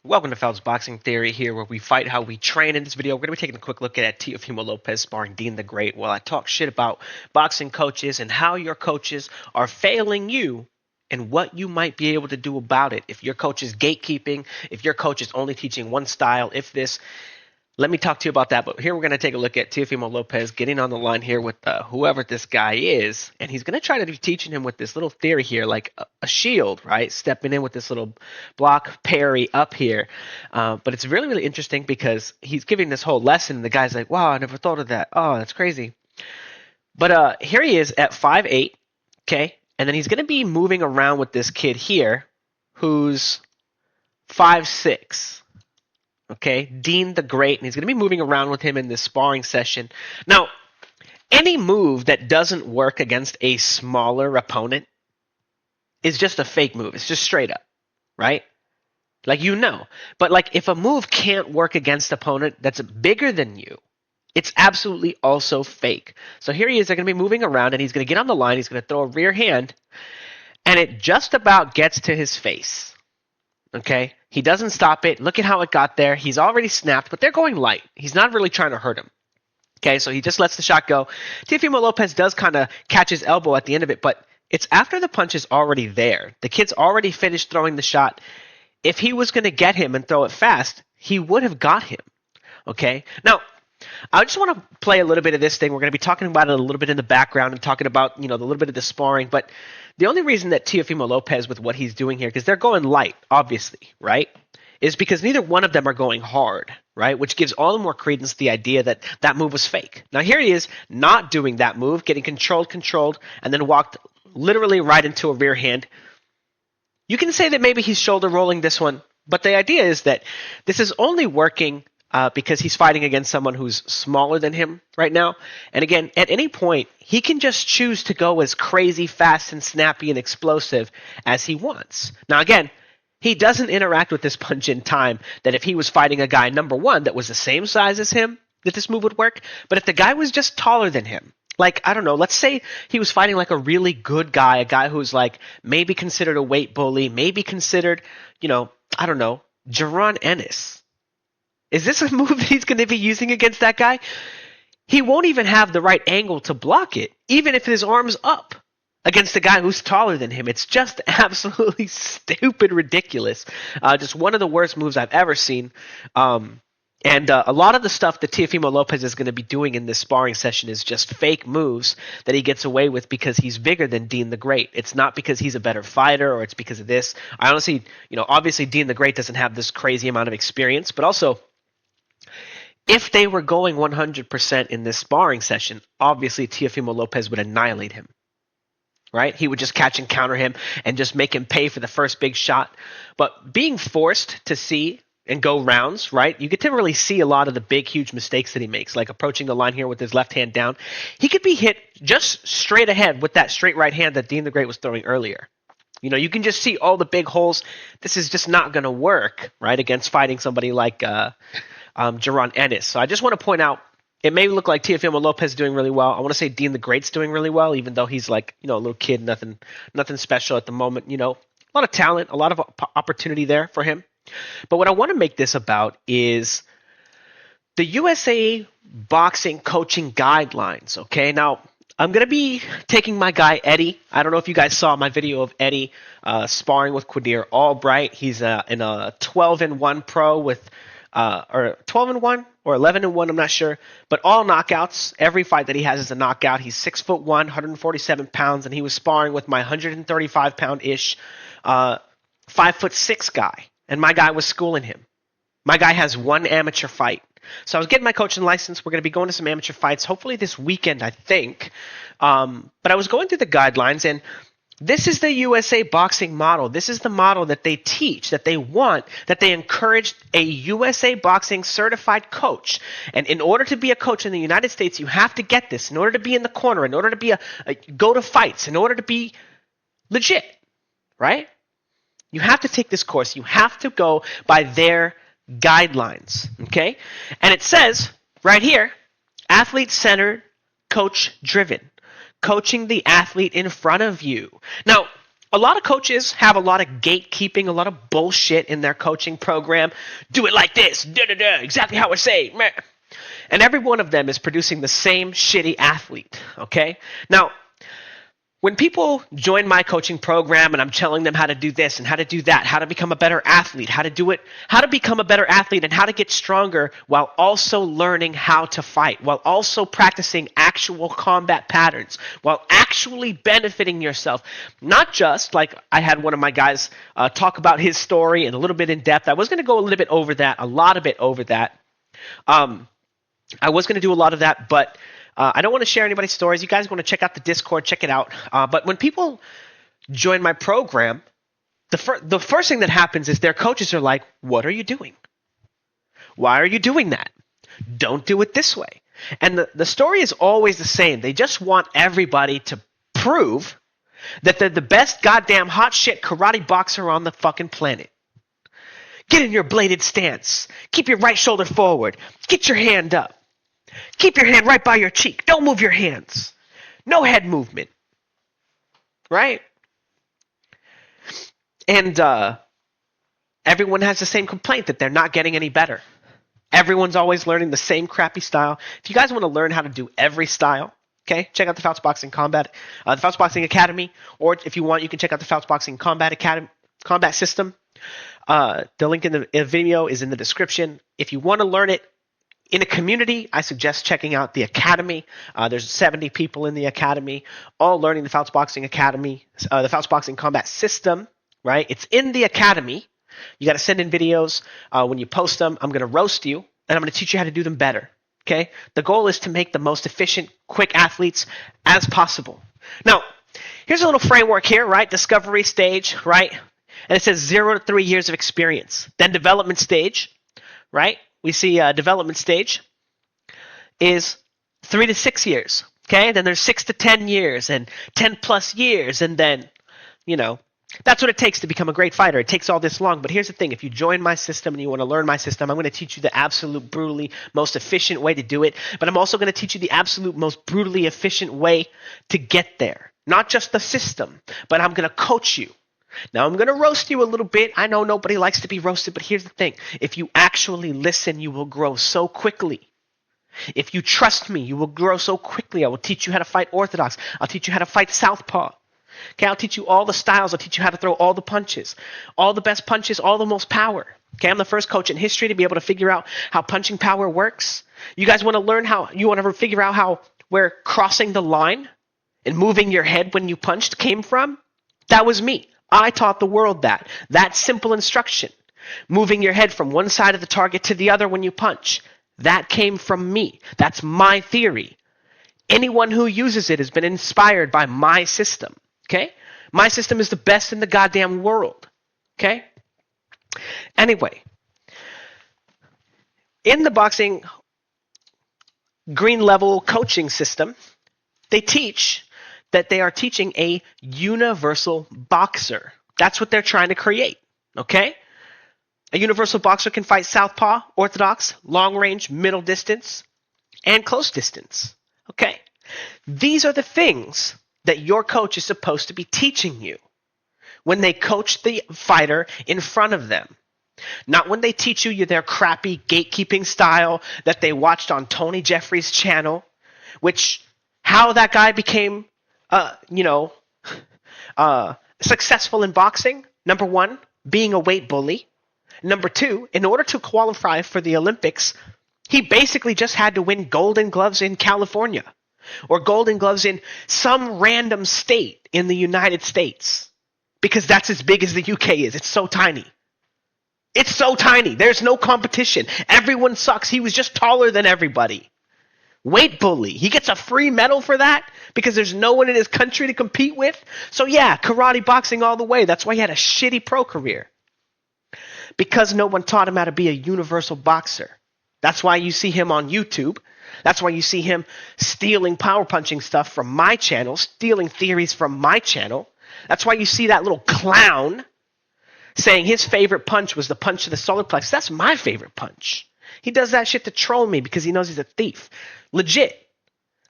Welcome to Fouts Boxing Theory here, where we fight how we train. In this video, we're going to be taking a quick look at Teofimo Lopez sparring Dean the Great while I talk shit about boxing coaches and how your coaches are failing you and what you might be able to do about it. If your coach is gatekeeping, if your coach is only teaching one style, if this let me talk to you about that. But here we're going to take a look at Teofimo Lopez getting on the line here with whoever this guy is. And he's going to try to be teaching him with this little theory here, like a shield, right? Stepping in with this little block parry up here. But it's really, really interesting because he's giving this whole lesson. And the guy's like, wow, I never thought of that. Oh, that's crazy. But here he is at 5'8", okay? And then he's going to be moving around with this kid here who's 5'6". Okay, Dean the Great, and he's going to be moving around with him in this sparring session. Now, any move that doesn't work against a smaller opponent is just a fake move. It's just straight up, right? Like, you know. But, like, if a move can't work against an opponent that's bigger than you, it's absolutely also fake. So here he is. They're going to be moving around, and he's going to get on the line. He's going to throw a rear hand, and it just about gets to his face. Okay? He doesn't stop it. Look at how it got there. He's already snapped, but they're going light. He's not really trying to hurt him. Okay, so he just lets the shot go. Teofimo Lopez does kind of catch his elbow at the end of it, but it's after the punch is already there. The kid's already finished throwing the shot. If he was going to get him and throw it fast, he would have got him. Okay? Now, I just want to play a little bit of this thing. We're going to be talking about it a little bit in the background and talking about, the little bit of the sparring, but the only reason that Teofimo Lopez with what he's doing here, because they're going light, obviously, right, is because neither one of them are going hard, right, which gives all the more credence to the idea that that move was fake. Now here he is not doing that move, getting controlled, and then walked literally right into a rear hand. You can say that maybe he's shoulder rolling this one, but the idea is that this is only working because he's fighting against someone who's smaller than him right now. And again, at any point, he can just choose to go as crazy, fast, and snappy and explosive as he wants. Now, again, he doesn't interact with this punch in time that if he was fighting a guy, number one, that was the same size as him, that this move would work. But if the guy was just taller than him, like, I don't know, let's say he was fighting like a really good guy, a guy who's like maybe considered a weight bully, maybe considered, I don't know, Jaron Ennis. Is this a move that he's going to be using against that guy? He won't even have the right angle to block it, even if his arm's up against a guy who's taller than him. It's just absolutely stupid, ridiculous. Just one of the worst moves I've ever seen. And a lot of the stuff that Teofimo Lopez is going to be doing in this sparring session is just fake moves that he gets away with because he's bigger than Dean the Great. It's not because he's a better fighter or it's because of this. I honestly, obviously Dean the Great doesn't have this crazy amount of experience, but also if they were going 100% in this sparring session, obviously Teofimo Lopez would annihilate him, right? He would just catch and counter him and just make him pay for the first big shot. But being forced to see and go rounds, right, you get to really see a lot of the big, huge mistakes that he makes, like approaching the line here with his left hand down. He could be hit just straight ahead with that straight right hand that Dean the Great was throwing earlier. You can just see all the big holes. This is just not going to work, right, against fighting somebody like Jaron Ennis. So I just want to point out, it may look like Teofimo Lopez is doing really well. I want to say Dean the Great's doing really well, even though he's like, a little kid, nothing special at the moment. A lot of talent, a lot of opportunity there for him. But what I want to make this about is the USA boxing coaching guidelines. Okay, now I'm going to be taking my guy Eddie. I don't know if you guys saw my video of Eddie sparring with Quadir Albright. He's in a 12-1 pro with or 12-1 or 11-1, I'm not sure, but all knockouts. Every fight that he has is a knockout. He's 6'1", 147 pounds, and he was sparring with my 135-pound-ish 5'6" guy, and my guy was schooling him. My guy has one amateur fight. So I was getting my coaching license. We're going to be going to some amateur fights, hopefully this weekend, I think. But I was going through the guidelines, and this is the USA boxing model. This is the model that they teach, that they want, that they encourage a USA boxing certified coach. And in order to be a coach in the United States, you have to get this. In order to be in the corner, in order to be go to fights, in order to be legit, right? You have to take this course. You have to go by their guidelines, okay? And it says right here, athlete-centered, coach-driven. Coaching the athlete in front of you. Now, A lot of coaches have a lot of gatekeeping, a lot of bullshit in their coaching program. Do it like this, da da da, exactly how I say. Meh. And every one of them is producing the same shitty athlete. Okay? Now, when people join my coaching program and I'm telling them how to do this and how to do that, how to become a better athlete, how to do it, how to become a better athlete and how to get stronger while also learning how to fight, while also practicing actual combat patterns, while actually benefiting yourself. Not just like I had one of my guys talk about his story and a little bit in depth. I was going to go a little bit over that, a lot of it over that. I was going to do a lot of that, but I don't want to share anybody's stories. You guys want to check out the Discord, check it out. But when people join my program, the first thing that happens is their coaches are like, what are you doing? Why are you doing that? Don't do it this way. And the story is always the same. They just want everybody to prove that they're the best goddamn hot shit karate boxer on the fucking planet. Get in your bladed stance. Keep your right shoulder forward. Get your hand up. Keep your hand right by your cheek. Don't move your hands. No head movement. Right? And everyone has the same complaint that they're not getting any better. Everyone's always learning the same crappy style. If you guys want to learn how to do every style, okay, check out the Fouts Boxing Combat, the Fouts Boxing Academy, or if you want, you can check out the Fouts Boxing Combat Academy, Combat System. The link in the video is in the description. If you want to learn it in a community, I suggest checking out the Academy. There's 70 people in the Academy, all learning the Fouts Boxing Academy, the Fouts Boxing Combat System, right? It's in the Academy. You got to send in videos. When you post them, I'm going to roast you, and I'm going to teach you how to do them better, okay? The goal is to make the most efficient, quick athletes as possible. Now, here's a little framework here, right? Discovery stage, right? And it says 0 to 3 years of experience. Then development stage, right? We see development stage is 3 to 6 years, okay? Then there's 6 to 10 years and 10 plus years. And then, that's what it takes to become a great fighter. It takes all this long. But here's the thing. If you join my system and you want to learn my system, I'm going to teach you the absolute brutally most efficient way to do it. But I'm also going to teach you the absolute most brutally efficient way to get there. Not just the system, but I'm going to coach you. Now, I'm going to roast you a little bit. I know nobody likes to be roasted, but here's the thing. If you actually listen, you will grow so quickly. If you trust me, you will grow so quickly. I will teach you how to fight orthodox. I'll teach you how to fight southpaw. Okay, I'll teach you all the styles. I'll teach you how to throw all the punches, all the best punches, all the most power. Okay, I'm the first coach in history to be able to figure out how punching power works. You guys want to learn you want to figure out where crossing the line and moving your head when you punched came from? That was me. I taught the world that simple instruction. Moving your head from one side of the target to the other when you punch. That came from me. That's my theory. Anyone who uses it has been inspired by my system. Okay? My system is the best in the goddamn world. Okay? Anyway, in the boxing green level coaching system, they teach that they are teaching a universal boxer. That's what they're trying to create, okay? A universal boxer can fight southpaw, orthodox, long range, middle distance, and close distance, okay? These are the things that your coach is supposed to be teaching you when they coach the fighter in front of them. Not when they teach you their crappy gatekeeping style that they watched on Tony Jeffries' channel, which how that guy became successful in boxing. Number one, being a weight bully. Number two, in order to qualify for the Olympics, he basically just had to win Golden Gloves in California or Golden Gloves in some random state in the United States because that's as big as the UK is. It's so tiny. It's so tiny. There's no competition. Everyone sucks. He was just taller than everybody. Weight bully. He gets a free medal for that because there's no one in his country to compete with. So yeah, karate boxing all the way. That's why he had a shitty pro career. Because no one taught him how to be a universal boxer. That's why you see him on YouTube. That's why you see him stealing power punching stuff from my channel, stealing theories from my channel. That's why you see that little clown saying his favorite punch was the punch to the solar plexus. That's my favorite punch. He does that shit to troll me because he knows he's a thief. Legit.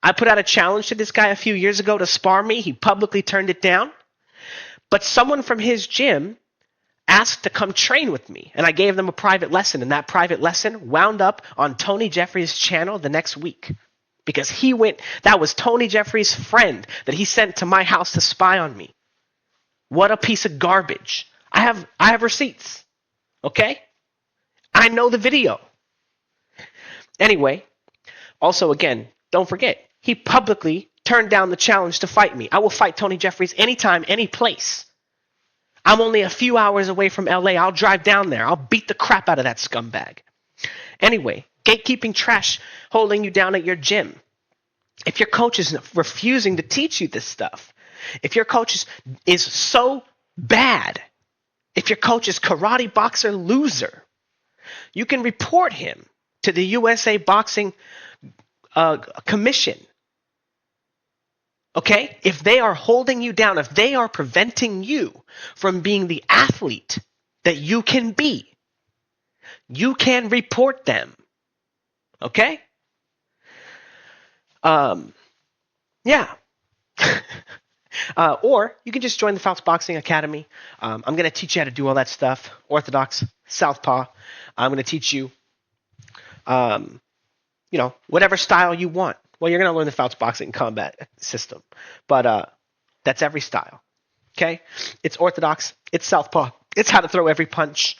I put out a challenge to this guy a few years ago to spar me. He publicly turned it down. But someone from his gym asked to come train with me, and I gave them a private lesson, and that private lesson wound up on Tony Jeffries' channel the next week because that was Tony Jeffries' friend that he sent to my house to spy on me. What a piece of garbage. I have receipts. Okay? I know the video. Anyway, also again, don't forget, he publicly turned down the challenge to fight me. I will fight Tony Jeffries anytime, any place. I'm only a few hours away from LA. I'll drive down there. I'll beat the crap out of that scumbag. Anyway, gatekeeping trash holding you down at your gym. If your coach is refusing to teach you this stuff, if your coach is so bad, if your coach is karate boxer loser, you can report him to the USA Boxing Commission. Okay? If they are holding you down, if they are preventing you from being the athlete that you can be, you can report them. Okay? Yeah. Or you can just join the Fouts Boxing Academy. I'm going to teach you how to do all that stuff. Orthodox, Southpaw. I'm going to teach you, whatever style you want. Well, you're going to learn the Fouts Boxing combat system. But that's every style. Okay? It's Orthodox. It's Southpaw. It's how to throw every punch.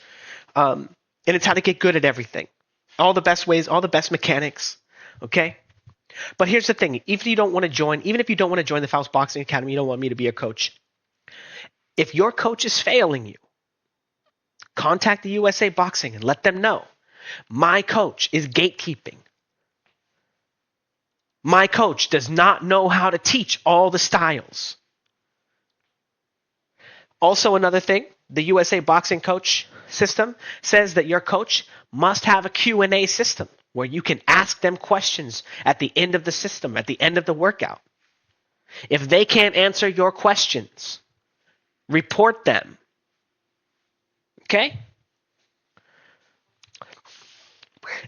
And it's how to get good at everything. All the best ways, all the best mechanics. Okay? But here's the thing. Even if you don't want to join the Fouts Boxing Academy, you don't want me to be your coach. If your coach is failing you, contact the USA Boxing and let them know. My coach is gatekeeping. My coach does not know how to teach all the styles. Also, another thing, the USA Boxing coach system says that your coach must have a Q&A system where you can ask them questions at the end of the system, at the end of the workout. If they can't answer your questions, report them. Okay?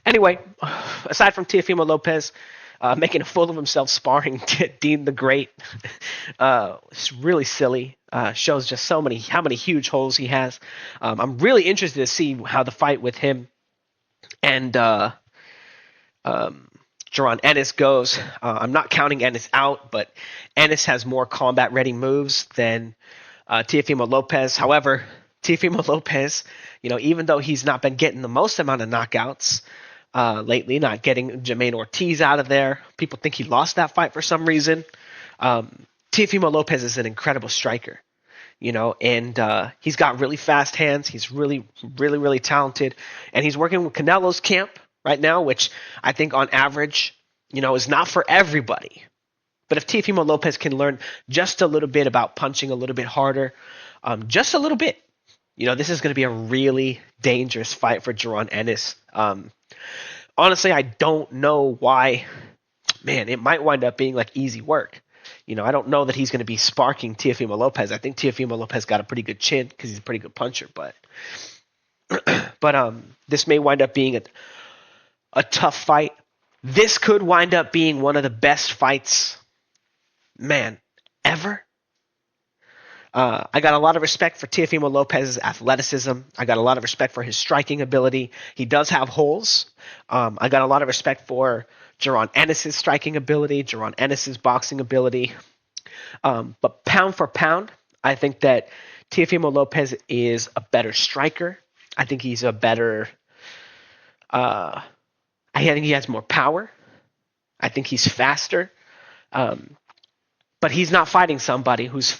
Anyway, aside from Teofimo Lopez making a fool of himself sparring Dean the Great, it's really silly. Shows just how many huge holes he has. I'm really interested to see how the fight with him and Jaron Ennis goes. I'm not counting Ennis out, but Ennis has more combat-ready moves than Teofimo Lopez. However, Teofimo Lopez, even though he's not been getting the most amount of knockouts lately, not getting Jermaine Ortiz out of there. People think he lost that fight for some reason. Teofimo Lopez is an incredible striker, and he's got really fast hands. He's really, really, really talented, and he's working with Canelo's camp right now, which I think on average, is not for everybody. But if Teofimo Lopez can learn just a little bit about punching a little bit harder, just a little bit, this is going to be a really dangerous fight for Jaron Ennis. Honestly, I don't know why. Man, it might wind up being like easy work. I don't know that he's going to be sparking Teofimo Lopez. I think Teofimo Lopez got a pretty good chin because he's a pretty good puncher. But this may wind up being a tough fight. This could wind up being one of the best fights, ever. I got a lot of respect for Teofimo Lopez's athleticism. I got a lot of respect for his striking ability. He does have holes. I got a lot of respect for Jaron Ennis' striking ability, Jaron Ennis' boxing ability. But pound for pound, I think that Teofimo Lopez is a better striker. I think he's a better... I think he has more power. I think he's faster. But he's not fighting somebody who's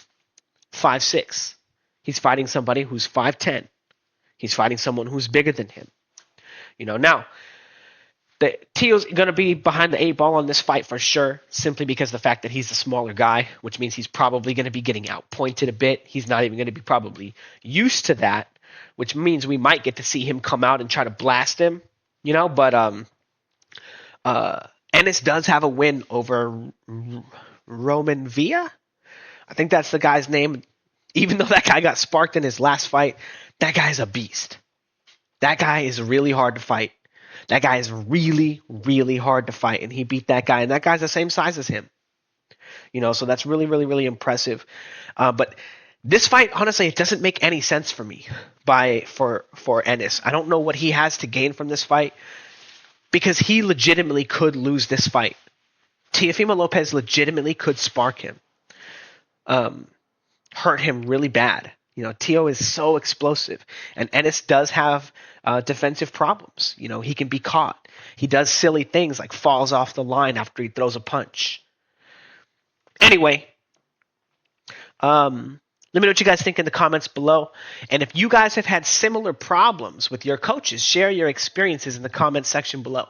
5'6". He's fighting somebody who's 5'10". He's fighting someone who's bigger than him. Now, Teo's going to be behind the 8 ball on this fight for sure, simply because of the fact that he's a smaller guy, which means he's probably going to be getting outpointed a bit. He's not even going to be probably used to that, which means we might get to see him come out and try to blast him, but Ennis does have a win over Roman Villa. I think that's the guy's name. Even though that guy got sparked in his last fight, that guy's a beast. That guy is really hard to fight. That guy is really, really hard to fight, and he beat that guy, and that guy's the same size as him. So that's really, really, really impressive. But This fight, honestly, it doesn't make any sense for me for Ennis. I don't know what he has to gain from this fight because he legitimately could lose this fight. Teofimo Lopez legitimately could spark him, hurt him really bad. Tio is so explosive, and Ennis does have defensive problems. He can be caught. He does silly things like falls off the line after he throws a punch. Anyway, let me know what you guys think in the comments below. And if you guys have had similar problems with your coaches, share your experiences in the comments section below.